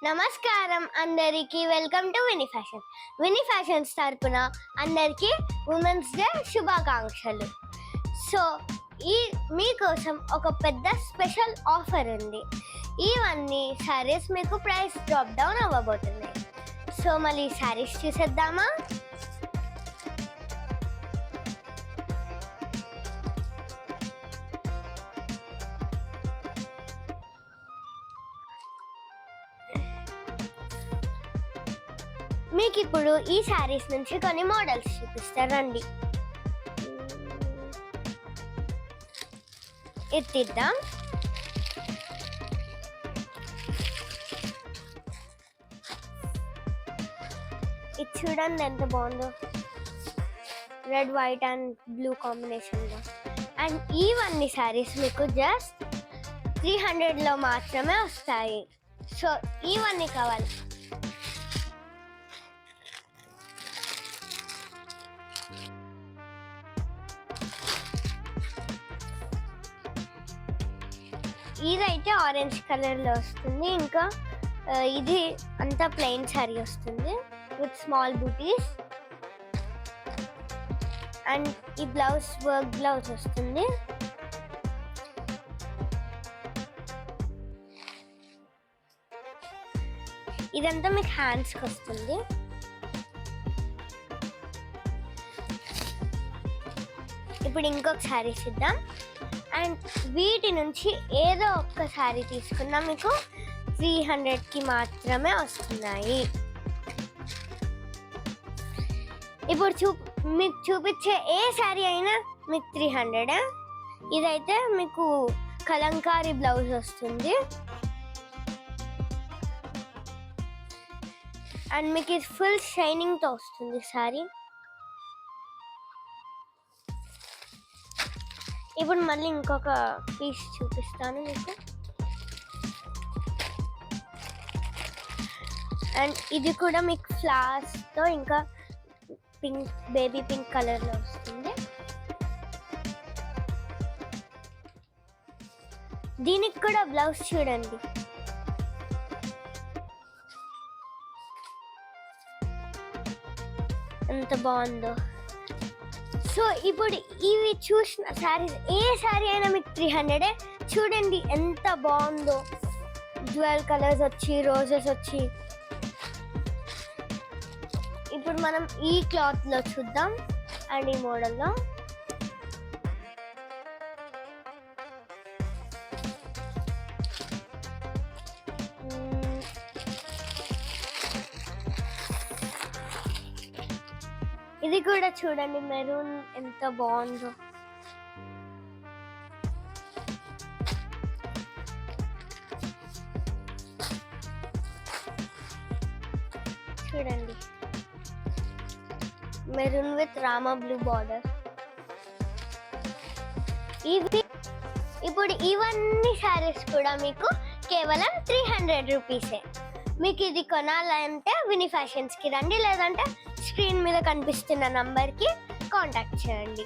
నమస్కారం అందరికి, welcome to వినీ fashion. వినీ fashions తరపున అందరికీ ఉమెన్స్ డే శుభాకాంక్షలు. సో మీకోసం ఒక పెద్ద స్పెషల్ ఆఫర్ ఉంది. ఇవన్నీ శారీస్ మీకు ప్రైస్ డ్రాప్ డౌన్ అవ్వబోతున్నాయి. సో మళ్ళీ శారీస్ చూసేద్దామా? మీకు ఇప్పుడు ఈ శారీస్ నుంచి కొన్ని మోడల్స్ చూపిస్తారండి. ఎత్తిద్దాం. ఇది చూడండి ఎంత బాగుందో, రెడ్ వైట్ అండ్ బ్లూ కాంబినేషన్లో. అండ్ ఇవన్నీ శారీస్ మీకు జస్ట్ 300లో మాత్రమే వస్తాయి. సో ఇవన్నీ కావాలి. ఇదైతే ఆరెంజ్ కలర్లో వస్తుంది. ఇంకా ఇది అంతా ప్లెయిన్ శారీ వస్తుంది విత్ స్మాల్ బూటీస్. అండ్ ఈ బ్లౌజ్ వర్క్ బ్లౌజ్ వస్తుంది. ఇదంతా మీకు హ్యాండ్స్కి వస్తుంది. ఇప్పుడు ఇంకొక శారీ చూద్దాం. అండ్ వీటి నుంచి ఏదో ఒక్క శారీ తీసుకున్నా మీకు 300కి మాత్రమే వస్తున్నాయి. ఇప్పుడు మీకు చూపించే ఏ శారీ అయినా మీకు 300. ఇదైతే మీకు కలంకారీ బ్లౌజ్ వస్తుంది. అండ్ మీకు ఇది ఫుల్ షైనింగ్తో వస్తుంది శారీ. ఇప్పుడు మళ్ళీ ఇంకొక పీస్ చూపిస్తాను మీకు. అండ్ ఇది కూడా మీకు ఫ్లవర్స్తో ఇంకా పింక్, బేబీ పింక్ కలర్లో వస్తుంది. దీనికి కూడా బ్లౌజ్ చూడండి. ఎంత బాగుందో. సో ఇప్పుడు ఇవి చూసిన శారీస్ ఏ శారీ అయినా మీకు 300. చూడండి ఎంత బాగుందో, జ్యువెల్ కలర్స్ వచ్చి, రోజెస్ వచ్చి. ఇప్పుడు మనం ఈ క్లాత్లో చూద్దాం అండ్ ఈ మోడల్లో. ఇది కూడా చూడండి, మెరూన్ ఎంత బాగుందో. చూడండి, maroon with Rama blue border. ఇప్పుడు ఇవన్నీ శారీస్ కూడా మీకు కేవలం 300 రూపీసే. మీకు ఇది కొనాలంటే వినీ ఫ్యాషన్స్కి రండి, లేదంటే స్క్రీన్ మీద కనిపిస్తున్న నంబర్కి కాంటాక్ట్ చేయండి.